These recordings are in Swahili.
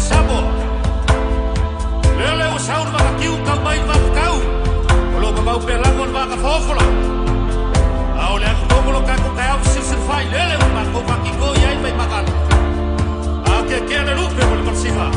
Samoa. Leo saur maka kiu kau mai maka kau. Kalau kau pelangon maka fofola. Au le aku tongolo kako kai au sisir fai lele maka kau paki ko yai mai makan. Ake kena lupe wale marsifa.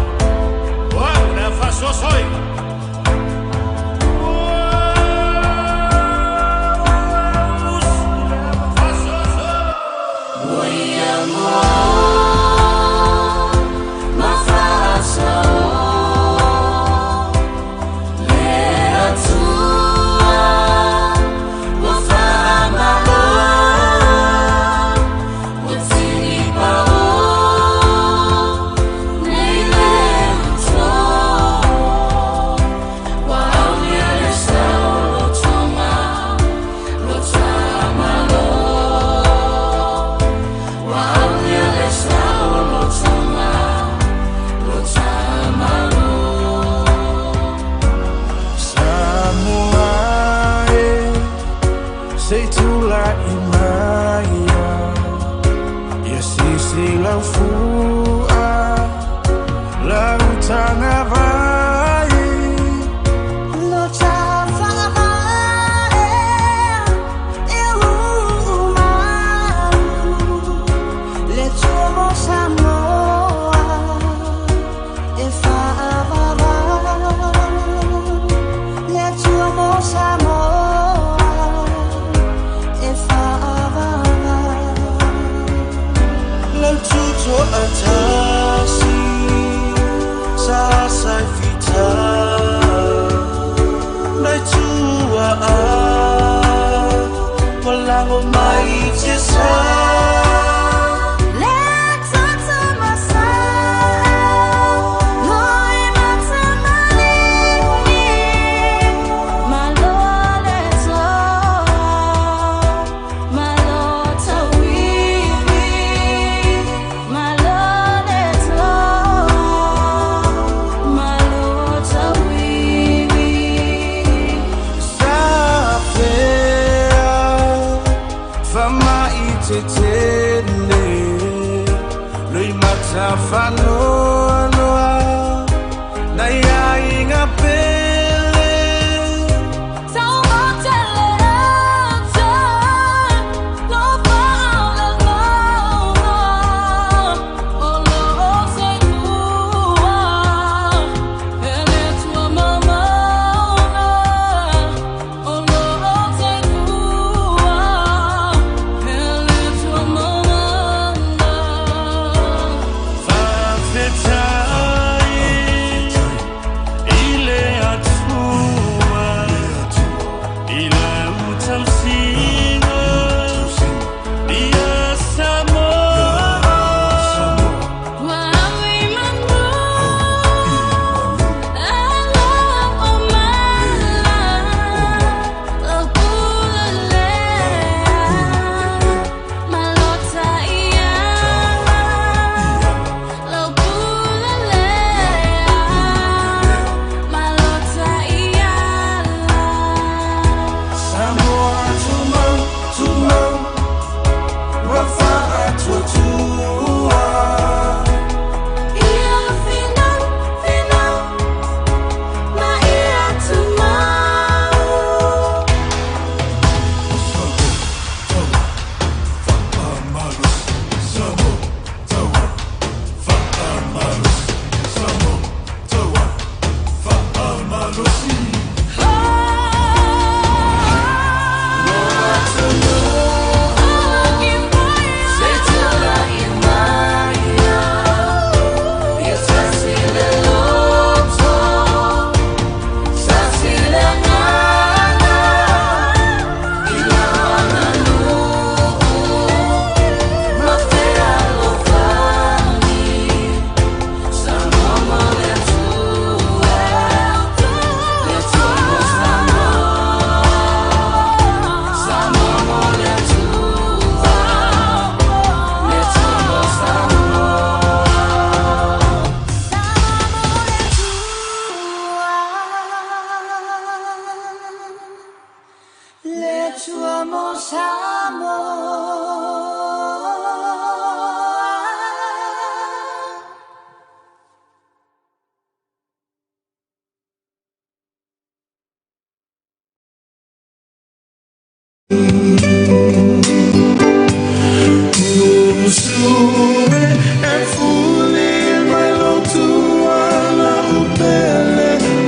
Usue e fuli Malo Tuatasi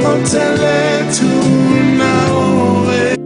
Otele tuna ore.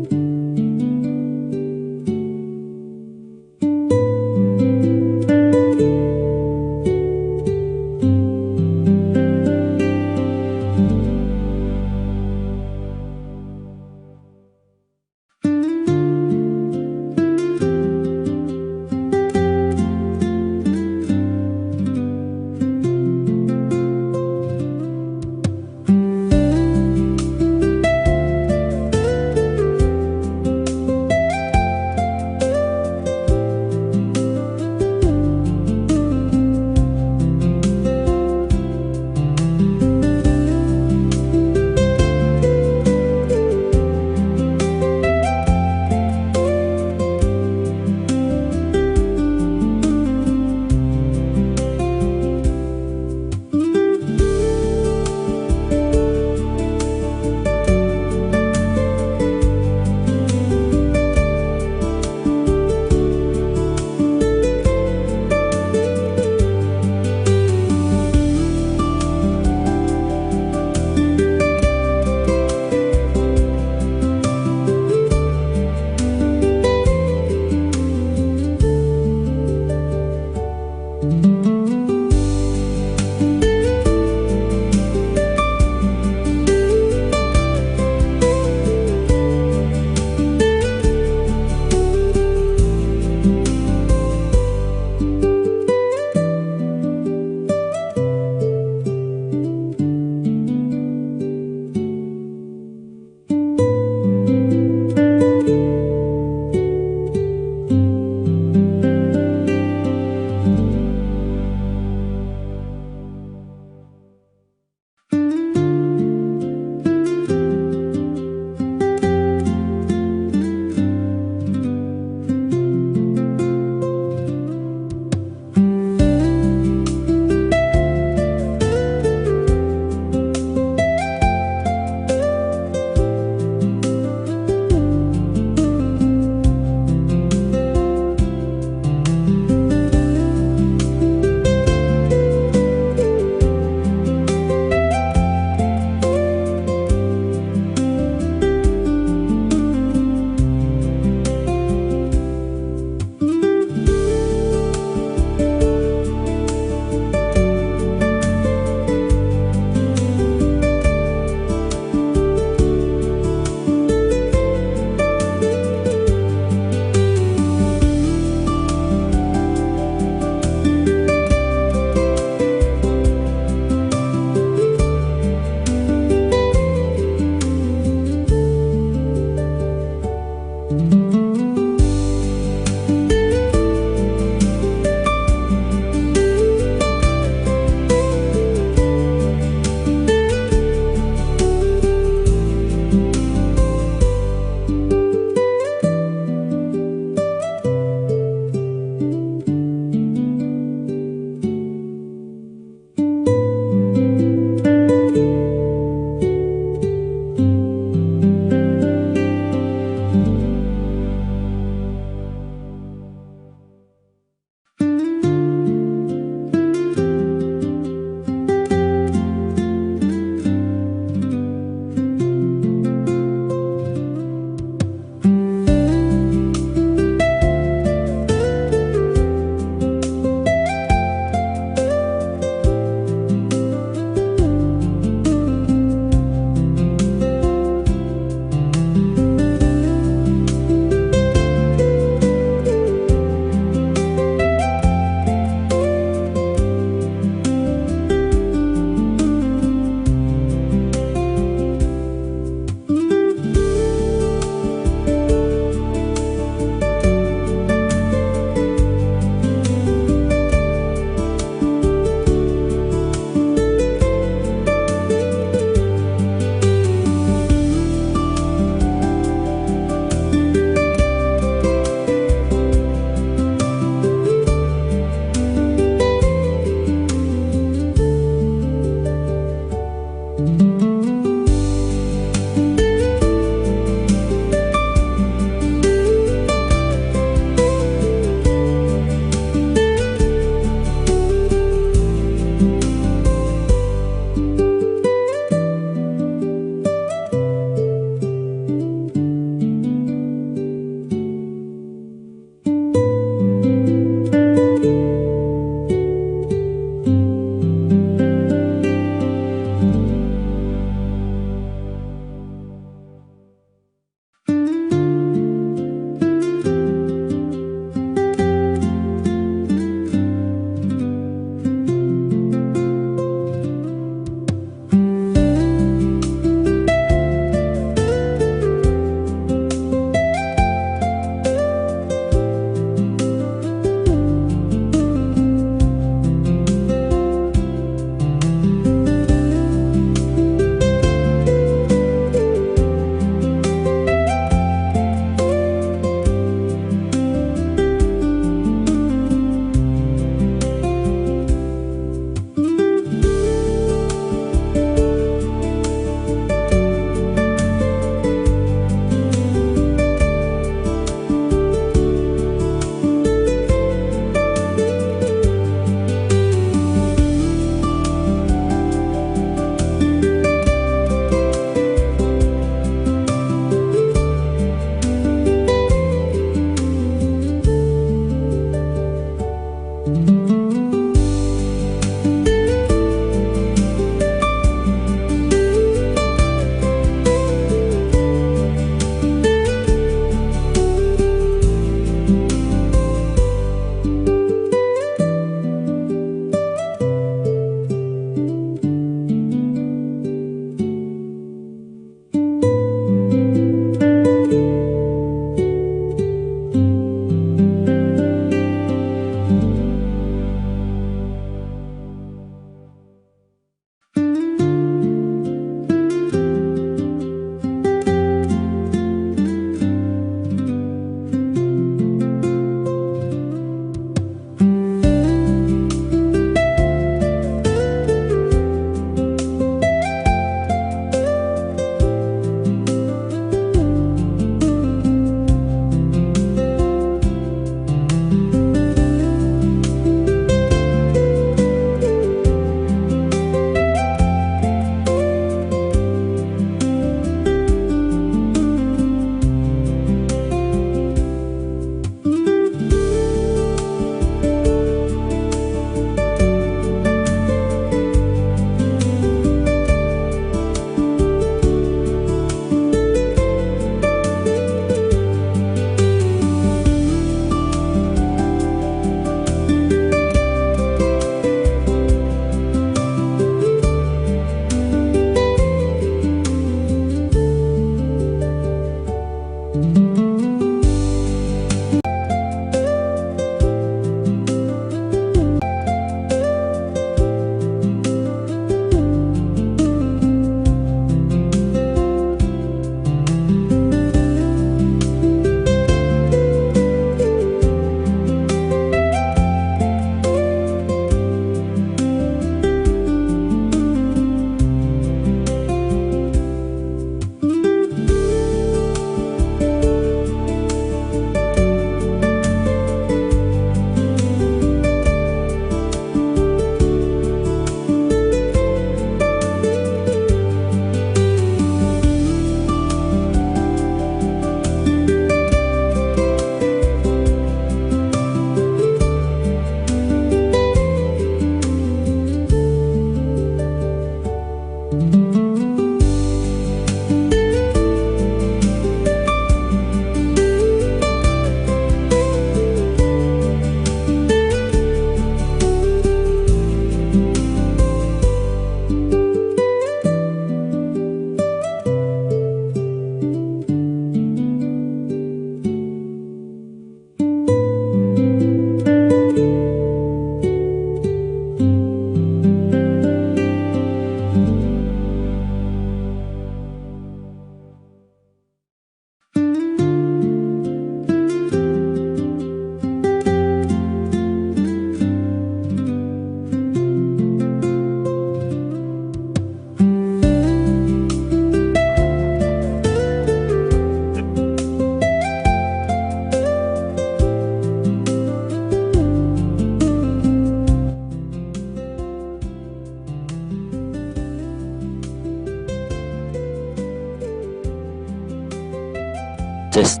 Test.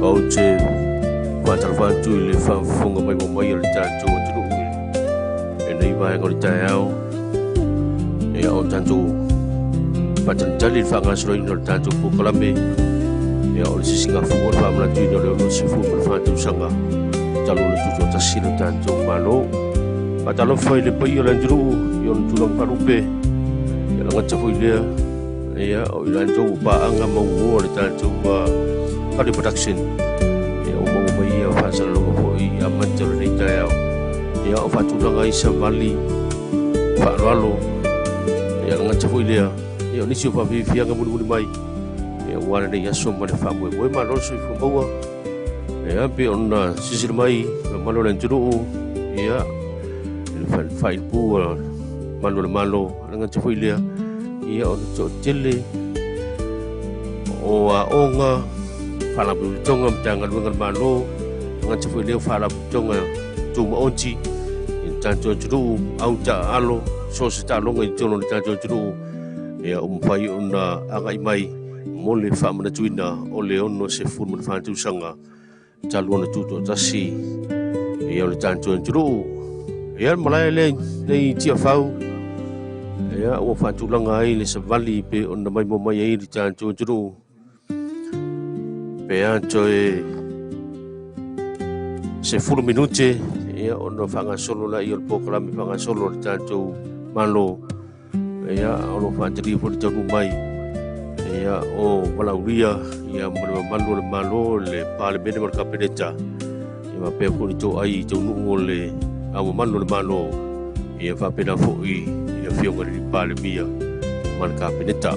Au te whatarwhantu I le whawhunga mai mo mai o le tātou atunu ui. E nei vai ngori tai au. E au tātou patantali le whangasoro ino le tātou pukalame. E au le sisinga fumo le Faamanatuina o le ono se fumo le Tausaga. Malo Tutoatasi le tātou malo. Patalofa I le pai o le antiru I o le tulang parupe. E la ngata fui lea. E au I le antou paanga maungo le tātou Kali production ya umum mai ya fasa longo po I aman jalo nei tai au ya o fatulanga I savali fa lalo ya ngata foi lea ya nisi o fa fianga muni mai ya wana nei aso ma le fa mo ma lo so fu bawa ya pe ona sisir mai malo len turu ya fa pu malo ngata foi lea ya o to tele o onga fala butonga mtanga lungan malo ngan chafui leo fala butonga tuma onchi tanto juru au ta alo so sta longa jono tanto juru ya umpai una anga mai mole Faamanatuina o le ono se furmu Tausaga Malo Tutoatasi ya le tanto juru ya malai le nei tia fau ya o fatulanga ai le savali pe ona mai mo mai ai le tanto juru Peanto se furu minute ya ono whangasolo la I o pokalame whangasolo le tātou malo ya ono whantari fo le tanu mai ya o malauria ya malo le malo le pale bene mar kapeleta ya mape ko ni to ai to nu le amo malo le malo ya fa pena fo I ya fionga le pale mia mar kapeleta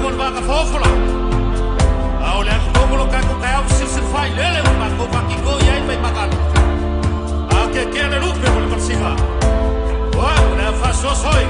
pelangon vaka fofola. Au le akongolo kako kai au sir fai lele ma ko vaki go yai mai makalo. Ake kele lupe mo le marsiva. Wa na fa so soi.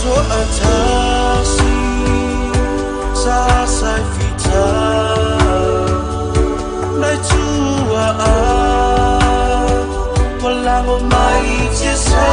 Tutoatasi sa fita na tua walang umaitisa.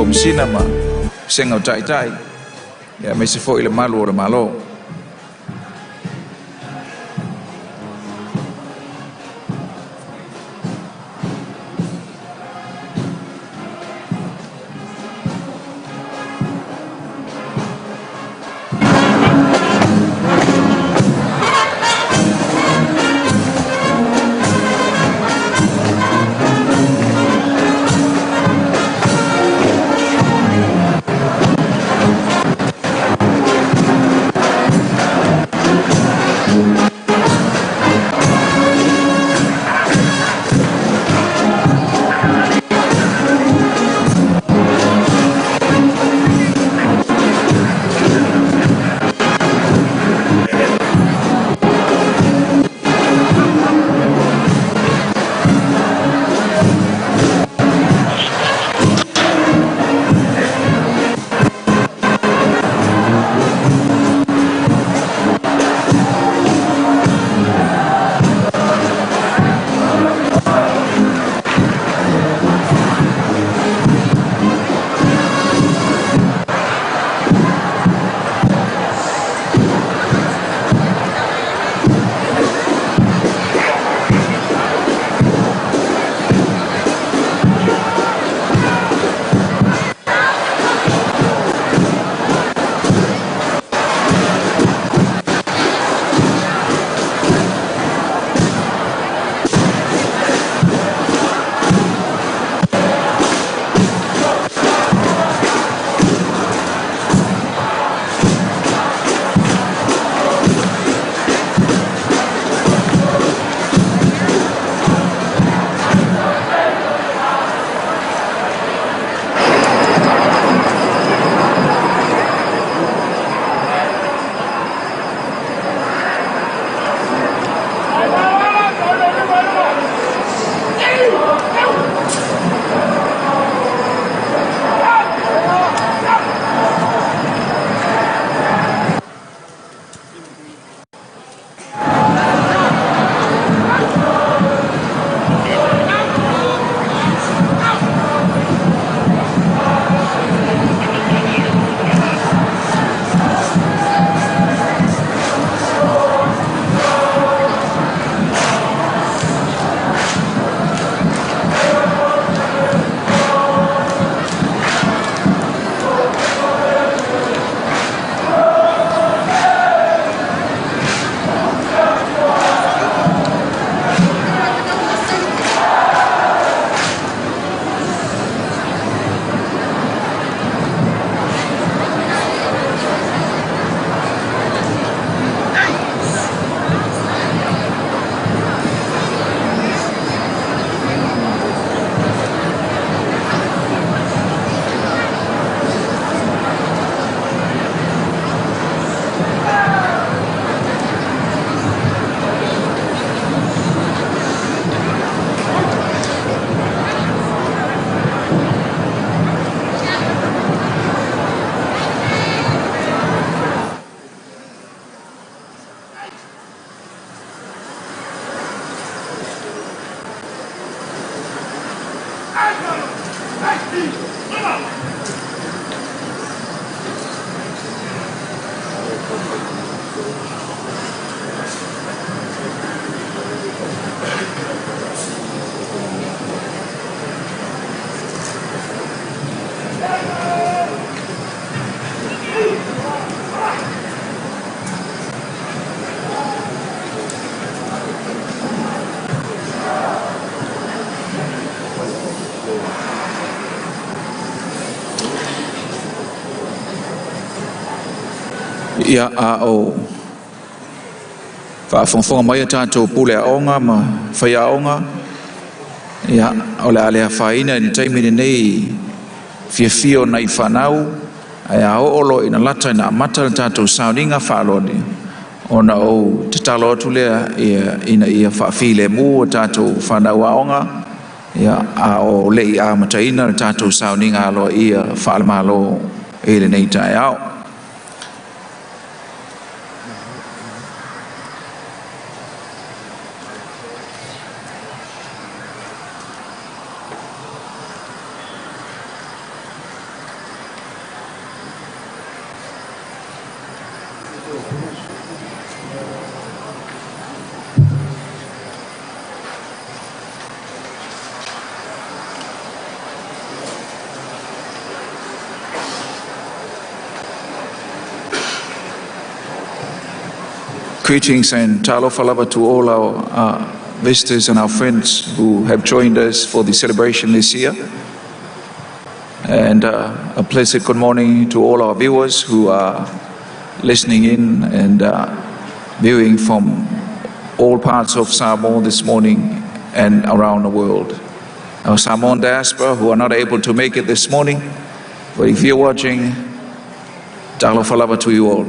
komsina ma senga tai tai ya me se fo ile malo o malo ia a o whaafonga mai tātou pule a onga ma whai a onga ia o le alea whaina ni taimine nei fia nei whanau ai a olo ina lata ina amata le tātou sauninga whaalone ona o te talo atu lea ina ia whaafile mu o tātou whanau a onga ia a o lei a mataina le tātou sauninga alo ia whaalamalo ele nei tai au. Greetings and talofa lava to all our visitors and our friends who have joined us for the celebration this year. And a pleasant good morning to all our viewers who are listening in and viewing from all parts of Samoa this morning and around the world. Our Samoan diaspora who are not able to make it this morning, but if you're watching, talofa lava to you all.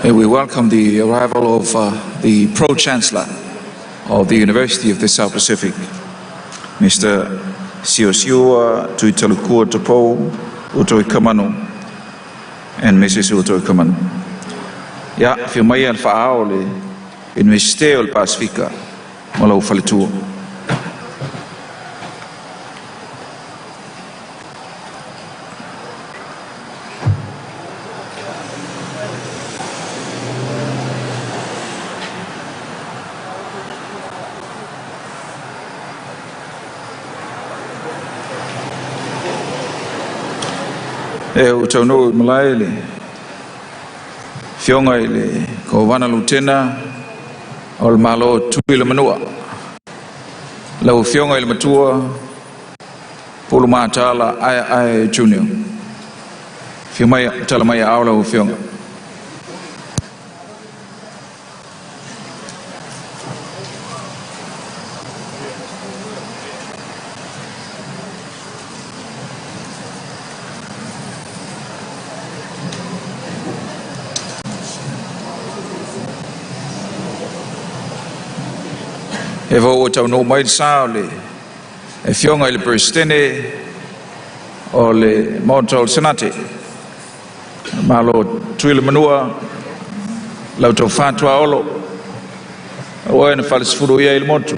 We welcome the arrival of the Pro-Chancellor of the University of the South Pacific, Mr. Siosiua Tuitalukua Tupou Utoikamanu, and Mrs. Utoikamanu. Ya, firmai al fa'ao le Universiteo al Pasifika, Malo Tutoatasi. O tauno malai le fionga le ko wana lutena o le malo tuila manua lau fionga le matua Pulu Matala ai Junior. Fiumai talamai aula o fionga. E vo tau no mai sao le e fionga le presidente o le moto senate malo tuile manua lau tau fatua olo o e fale sfuru ia il moto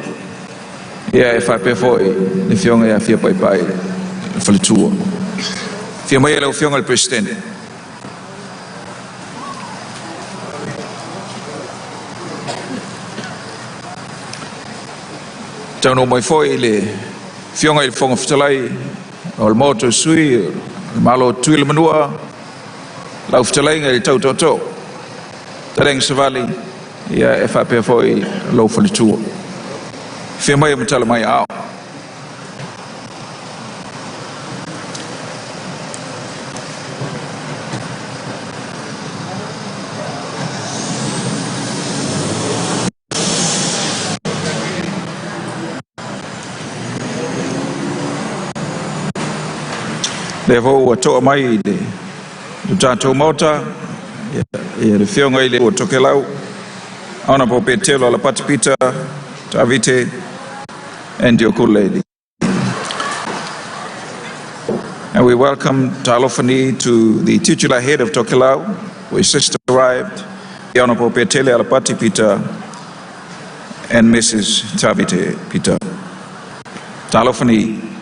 ia e fa pe foi le fionga ia fia pai pai fale tua fia mai le fionga le presidente tau no mai foi le fionga il fonga fitalai o le moto sui malo tuile manua lau fitalai ngai tau toto tareng savali ia e fa pe foi lo fale tua fia mai mtala mai ao le vo to mai de tato mota e le fionga ile o tokelau ona po petelo la patipita tavite and your cool lady. And we welcome Talofani to the titular head of Tokelau, who has just arrived, the Honorable Petele Alapati Peter and Mrs. Tavite Peter. Talofani.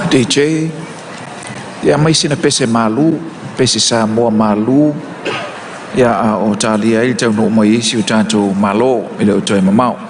DJ ya mai sina pese malu pese Samoa malu ya o talia il tau no mai si o tato malo ile o toi mamau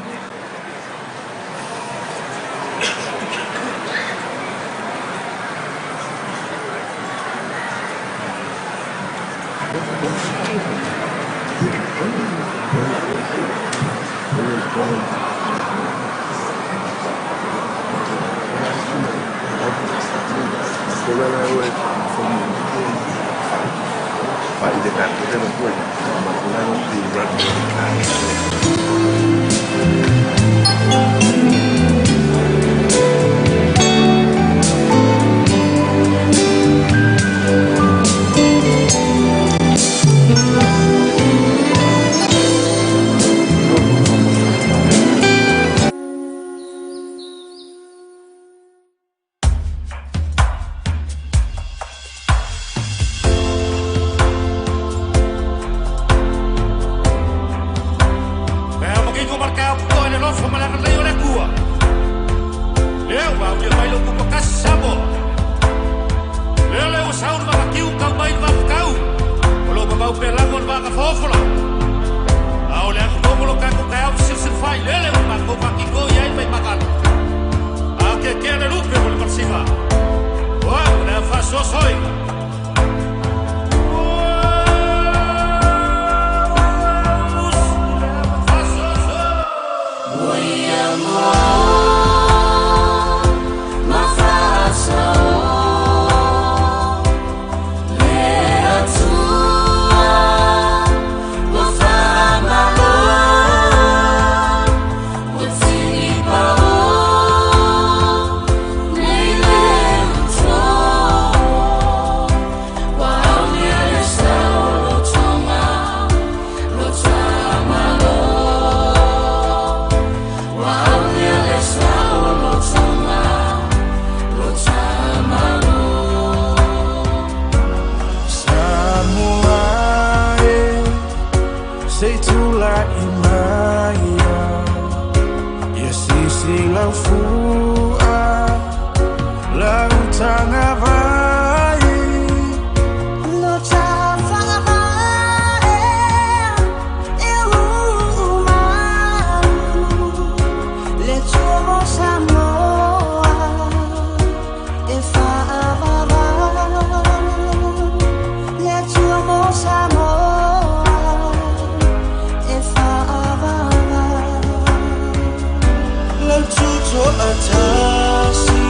Tutoatasi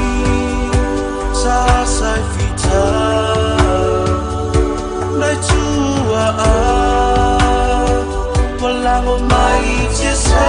sa fita Nai tua walang umaitisa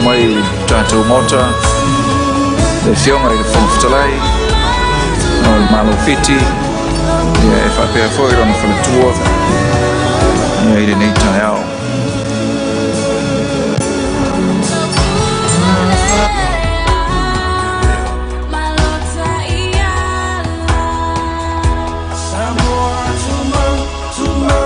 mai tātou mota le whionga i le whangwhitalai o le malo whiti ia e whapea whoi rana whanatua ia i le nei tai ao Samoa, tumo,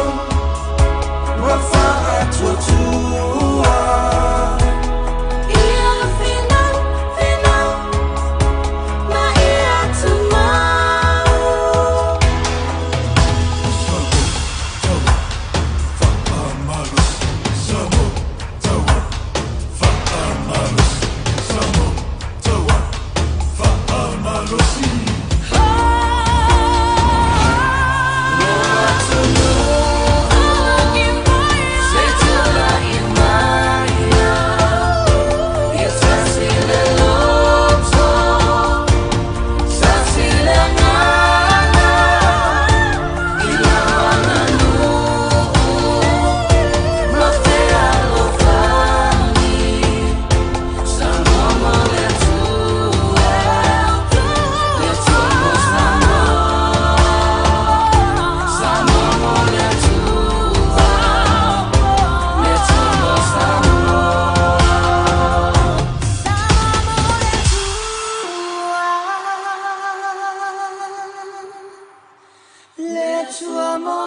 le tuo Malo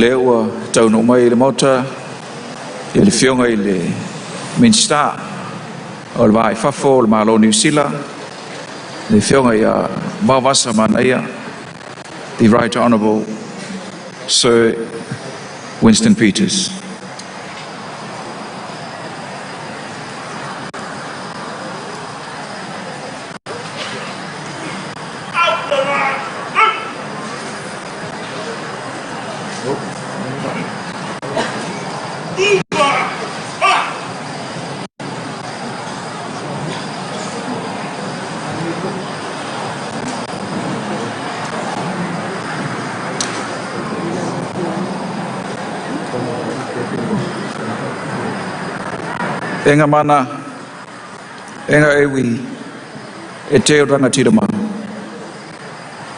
le ua tau no mai le mota i le fionga i le Minsta o le vai fafo le Malo New Zealand le fionga ia mawasa manaia the Right Honourable Sir Winston Peters. Enga mana, enga ewi, e te o rangatirama.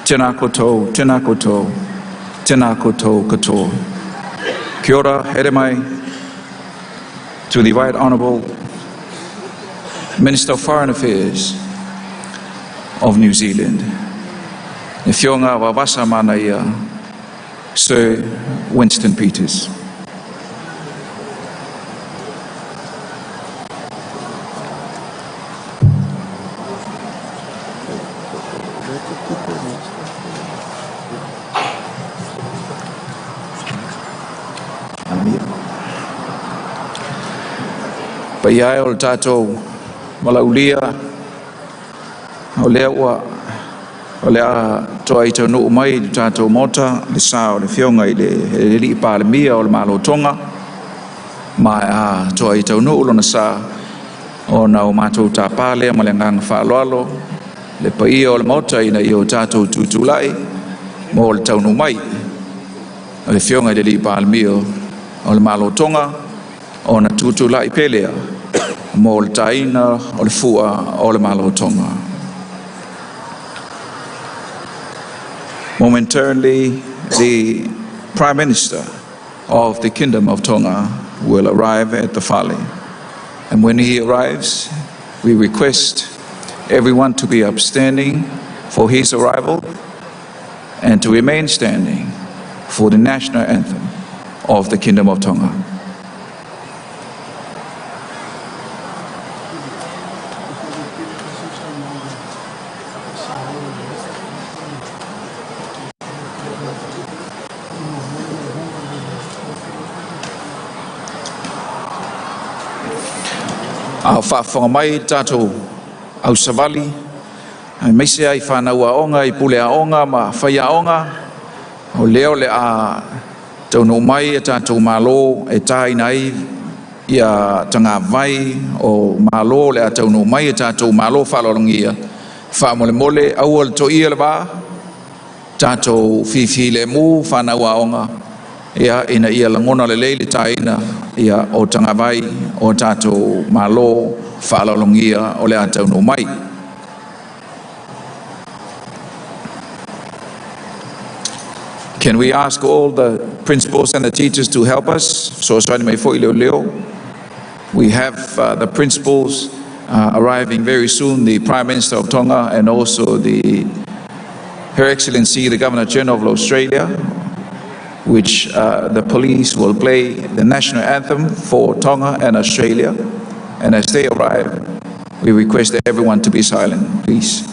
Tēnā koutou, tēnā koutou, tēnā koutou katoa. Kia ora, here mai, to the Right Honourable Minister of Foreign Affairs of New Zealand. E whionga wa wasa mana ia, Sir Winston Peters. Pai ai o le tātou malaulia, o lea ua, o lea toa i tau nuu mai le tātou mota, le sā o le whionga i le li pāle mia o le Malo Tonga, mai a toa i tau nuu lona sā o na o mātou tā pāle ma le nganga whaaloalo, le pai o le mota ina i o tātou tūtulai, mo le tau nuu mai, o le whionga i le li pāle mia o le Malo Tonga, o na tūtulai pelea, mo le taina o le fua o le Malo Tonga. Momentarily, the Prime Minister of the Kingdom of Tonga will arrive at the Fale. And when he arrives, we request everyone to be upstanding for his arrival and to remain standing for the national anthem of the Kingdom of Tonga. Au whaafonga mai tātou au savali, ai meise ai whanau a onga, i pule a onga, ma whai a onga, o leo le a tauno mai e tātou malo e tai nei, ia tanga vai o malo le a tauno mai e tātou malo whalolongia, wha mole mole, au al to ia le wā, tātou whiwhi le mū, whanau a onga, ia ina ia langona le leile taina ia o tanga vai o tātou malo whaalolongia o le atau no mai. Can we ask all the principals and the teachers to help us? So mai foi leo leo. We have the principals arriving very soon, the Prime Minister of Tonga and also Her Excellency the Governor General of Australia, which the police will play the national anthem for Tonga and Australia. And as they arrive, we request everyone to be silent, please.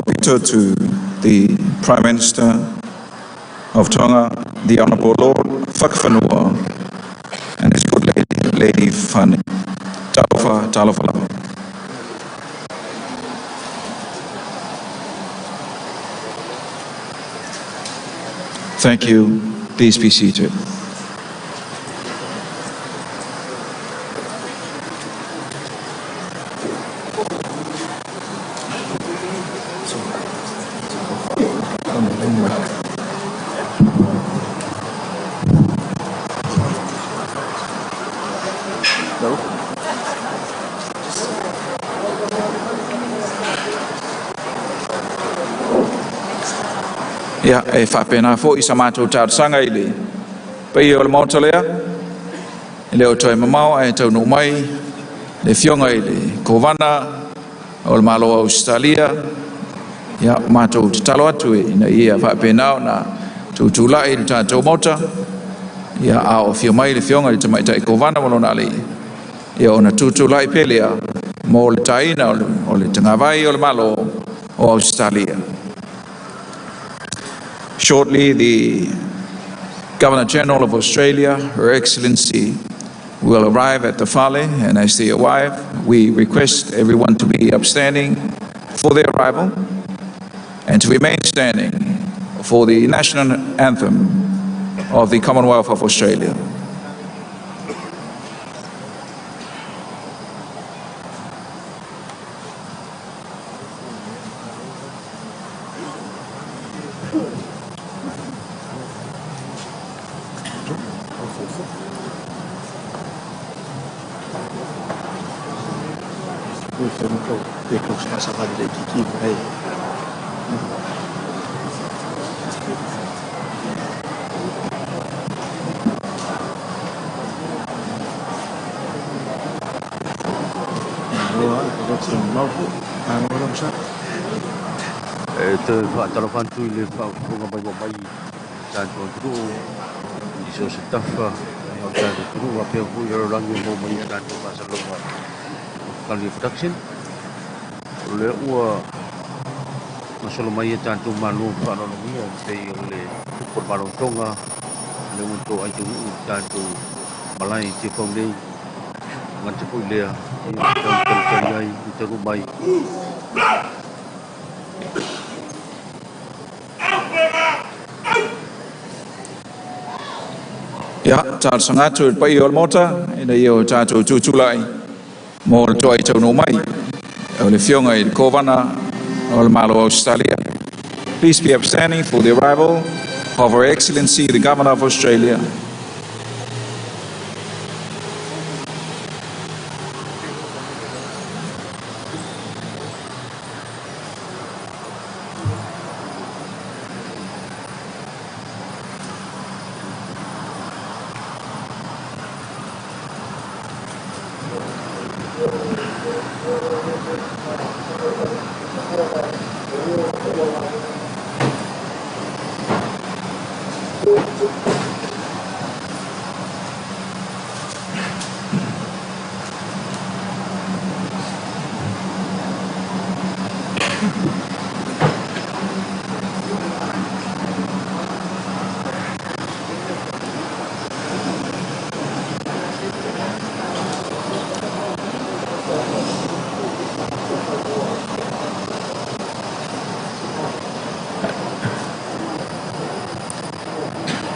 pito to the Prime Minister of Tonga, the Honourable Lord Whakawhanua, and his good lady Fani. Taufa Talofala. Thank you. Please be seated. Ia, e whapena fo I sa mātou Tausaga I le pei o le maotalea, I le o toi mamau e tau no mai, le fionga I le kovana o le malo Australia, ia mātou te talo atu e ina ia whapena o na tūtulai le tātou mota, ia a o fio mai le fionga le tamaita I kovana mono na le, ia o na tūtulai pelea mo le taina o le tangawai o le malo o Australia. Shortly, the Governor-General of Australia, Her Excellency, will arrive at the Fale, and as they arrive, we request everyone to be upstanding for their arrival and to remain standing for the national anthem of the Commonwealth of Australia. Te whaatarafantu I le whaunga mai wa mai tātou turu I so se tafa o tātou turu wa pia hui aro rangi mo mai tātou Barcelona Kali Production o le ua masolo mai tātou manu whaanonomia tei o le tupor marontonga le unto ai tu tātou malai te whaunei ngante pui lea I tātou kai ai I taru mai Ia, tātou sangatu pai o le mota, ina I o tātou tūtulai mō le toa I tau no mai, o le fionga I le kovana o le malo Australia. Please be upstanding for the arrival of Her Excellency, the Governor of Australia.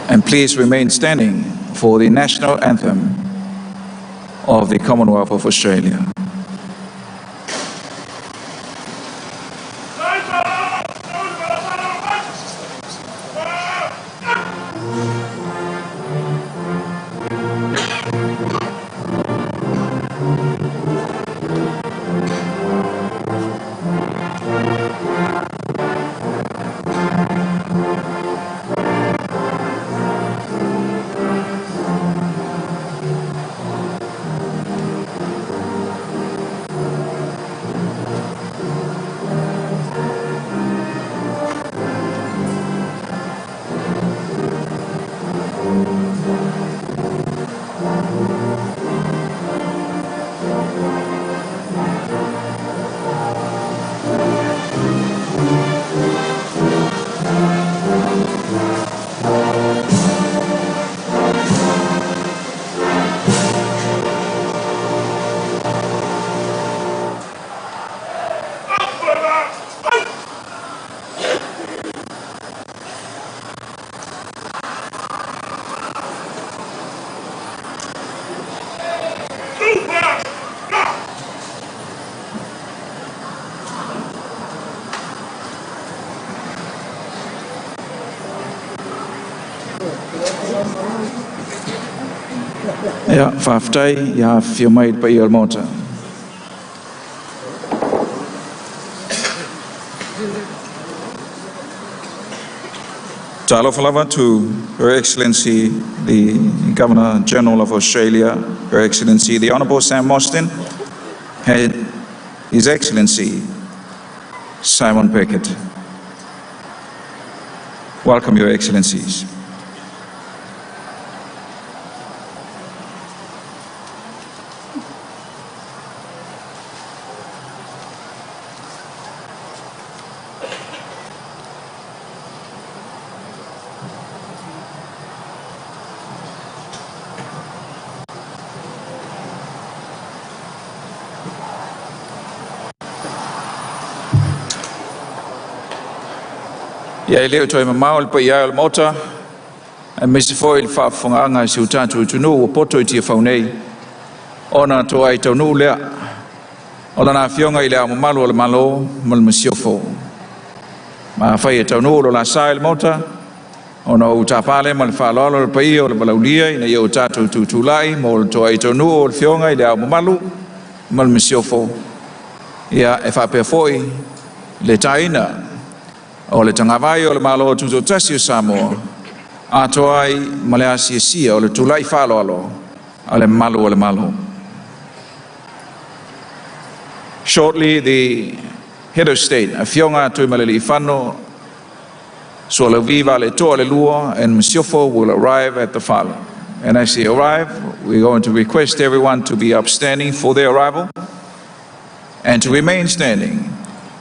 And please remain standing for the national anthem of the Commonwealth of Australia. Ja, whaftai, ia whio mai pa i mota. Talo falava to Her Excellency, the Governor General of Australia, Her Excellency, the Honourable Sam Mostyn, and His Excellency, Simon Beckett. Welcome, Your Excellencies. Ia leo toi mamaul pa ia mota e mese foi il fa fonga si utatu tunu o poto i tia faunei ona to ai tonu lea ona na fionga i lea mamalu o le malo mal masiofo ma fai e tonu lo la sa il mota ona utapale mal fa lolo le pai o le balaulia ina ia utatu tutulai mo to ai tonu o le fionga i lea mamalu mal masiofo ia e fa pe foi le taina o le tangawai o le Malo Tutoatasi o Samoa ato ai ma le asiasia o le tulai whaloalo o le malo. Shortly, the head of state, a fionga tui maleli whano, so le viva le toa le lua, and Msiofo will arrive at the whalo. And as they arrive, we're going to request everyone to be upstanding for their arrival and to remain standing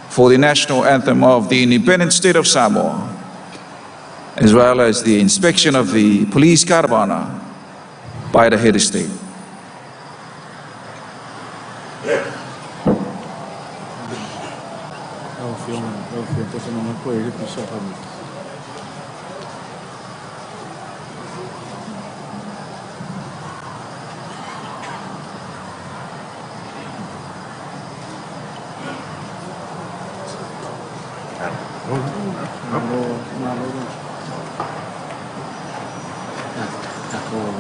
for the national anthem of the independent state of Samoa, as well as the inspection of the police caravana by the head of state. Malo.